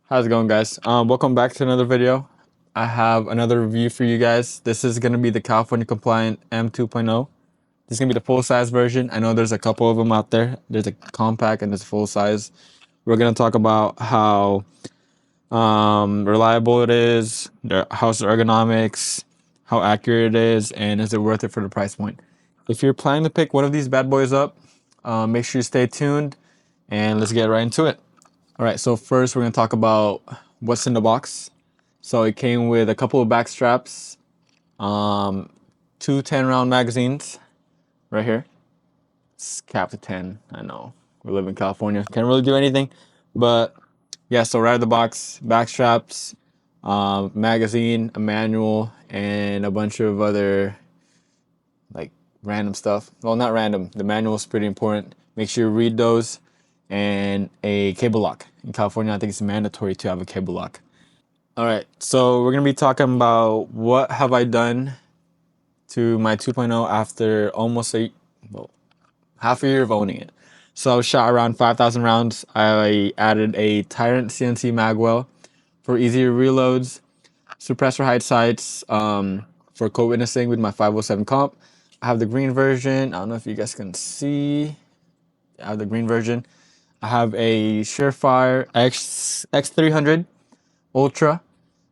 How's it going, guys? Welcome back to another video. I have another review for you guys. This is going to be the California compliant M2.0. This is going to be the full-size version. I know there's a couple of them out there. There's a compact and there's a full-size. We're going to talk about how reliable it is, how's the ergonomics, how accurate it is, and is it worth it for the price point. If you're planning to pick one of these bad boys up, make sure you stay tuned, and let's get right into it. All right, so first we're going to talk about what's in the box. So it came with a couple of back straps, two 10-round magazines right here. It's capped to 10. I know we live in California, can't really do anything, but yeah. So right out of the box, back straps, magazine, a manual, and a bunch of other like random stuff. Well, not random. The manual is pretty important. Make sure you read those. And a cable lock. In California, I think it's mandatory to have a cable lock. All right, so we're gonna be talking about what have I done to my 2.0 after almost half a year of owning it. So I shot around 5,000 rounds. I added a Tyrant CNC Magwell for easier reloads, Suppressor Height Sights for co-witnessing with my 507 comp. I have the green version. I don't know if you guys can see. I have the green version. I have a SureFire X300 Ultra.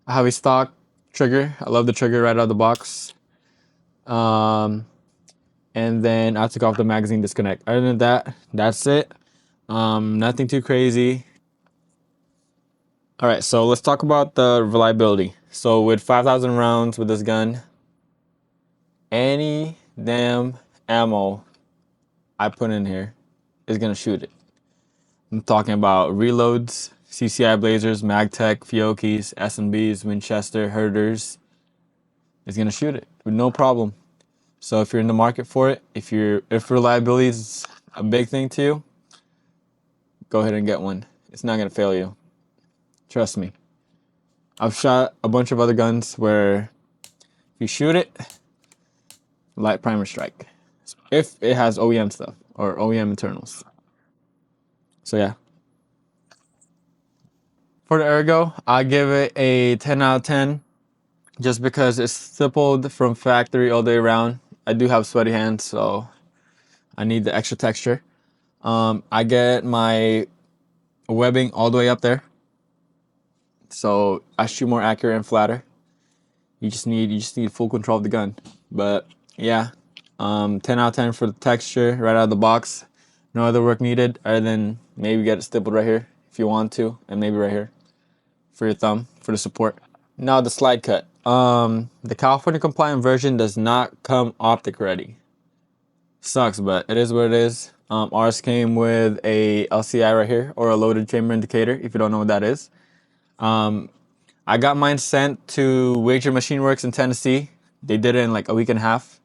I have a stock trigger. I love the trigger right out of the box. And then I took off the magazine disconnect. Other than that, that's it. Nothing too crazy. All right, so let's talk about the reliability. So with 5,000 rounds with this gun, any damn ammo I put in here is gonna shoot it. I'm talking about reloads, CCI Blazers, Magtech, Fiocchis, S&Bs, Winchester, Herders. It's gonna shoot it with no problem. So if you're in the market for it, if reliability is a big thing to you, go ahead and get one. It's not gonna fail you. Trust me. I've shot a bunch of other guns where if you shoot it, light primer strike. If it has OEM stuff or OEM internals. So yeah. For the ergo, I give it a 10 out of 10 just because it's stippled from factory all day around. I do have sweaty hands, so I need the extra texture. I get my webbing all the way up there, so I shoot more accurate and flatter. You just need full control of the gun. But yeah, 10 out of 10 for the texture right out of the box. No other work needed other than maybe get it stippled right here if you want to, and maybe right here for your thumb for the support. Now the slide cut. The California compliant version does not come optic ready. Sucks, but it is what it is. Ours came with a LCI right here, or a loaded chamber indicator, if you don't know what that is. I got mine sent to Wager Machine Works in Tennessee. They did it in like a week and a half,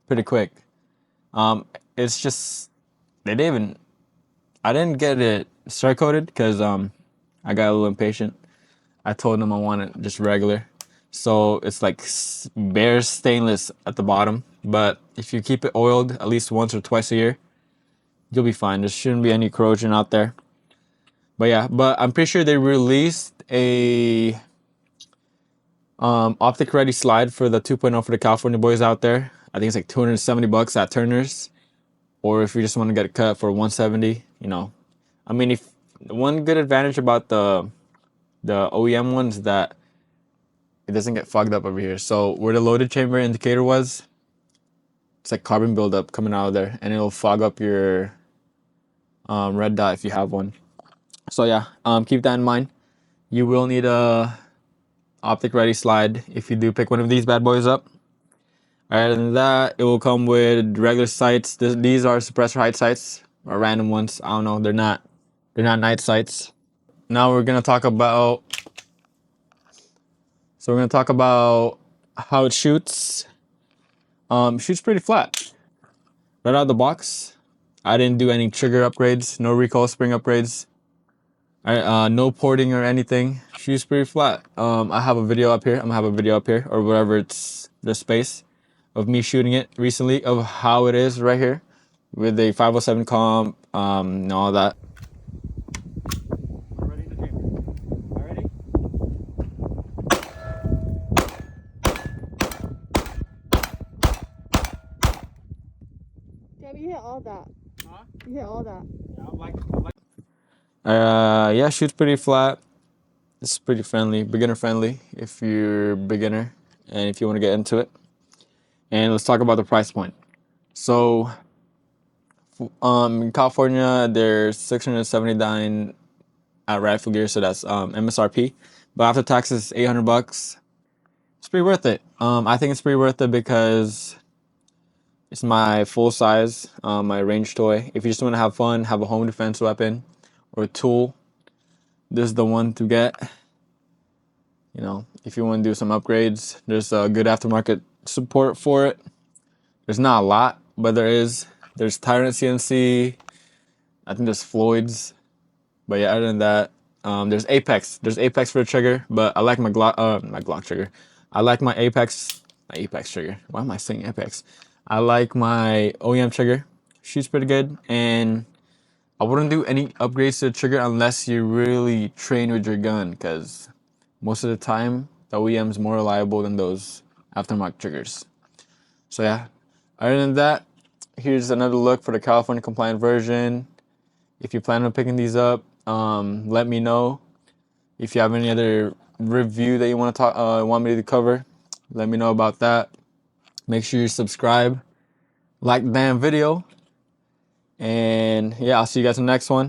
pretty quick. It's just I didn't get it strike coated because I got a little impatient. I told them I want it just regular. So it's like bare stainless at the bottom. But if you keep it oiled at least once or twice a year, you'll be fine. There shouldn't be any corrosion out there. But yeah, I'm pretty sure they released a optic ready slide for the 2.0 for the California boys out there. I think it's like $270 at Turner's. Or if you just want to get it cut for $170, you know. I mean, if one good advantage about the OEM one is that it doesn't get fogged up over here. So where the loaded chamber indicator was, it's like carbon buildup coming out of there, and it'll fog up your red dot if you have one. So yeah, keep that in mind. You will need a optic ready slide if you do pick one of these bad boys up. Other than that, it will come with regular sights. These are suppressor height sights, or random ones. I don't know. They're not night sights. Now we're gonna talk about. So we're gonna talk about how it shoots. Shoots pretty flat. Right out of the box, I didn't do any trigger upgrades, no recoil spring upgrades, no porting or anything. Shoots pretty flat. I have a video up here. I'm gonna have a video up here, or whatever it's the space of me shooting it recently of how it is right here with a 507 comp and all that. We're ready to chamber. All right. Yeah, we hit all that. Huh? You hit all that. Yeah, shoots pretty flat. It's pretty friendly, beginner friendly if you're a beginner and if you want to get into it. And let's talk about the price point. So, in California, they're $679 at Rifle Gear, so that's MSRP. But after taxes, $800. It's pretty worth it. I think it's pretty worth it because it's my full size, my range toy. If you just want to have fun, have a home defense weapon or a tool, this is the one to get. You know, if you want to do some upgrades, there's a good aftermarket support for it. There's not a lot, but there is. There's Tyrant CNC. I think there's Floyd's. But yeah, other than that, there's Apex. There's Apex for the trigger, but I like my Glock trigger. I like my Apex trigger. Why am I saying Apex? I like my OEM trigger. Shoots pretty good, and I wouldn't do any upgrades to the trigger unless you really train with your gun, because most of the time the OEM is more reliable than those aftermarket triggers. So yeah, other than that, here's another look for the California compliant version. If you plan on picking these up, let me know. If you have any other review that you want to want me to cover, let me know about that. Make sure you subscribe, like the damn video, and yeah, I'll see you guys in the next one.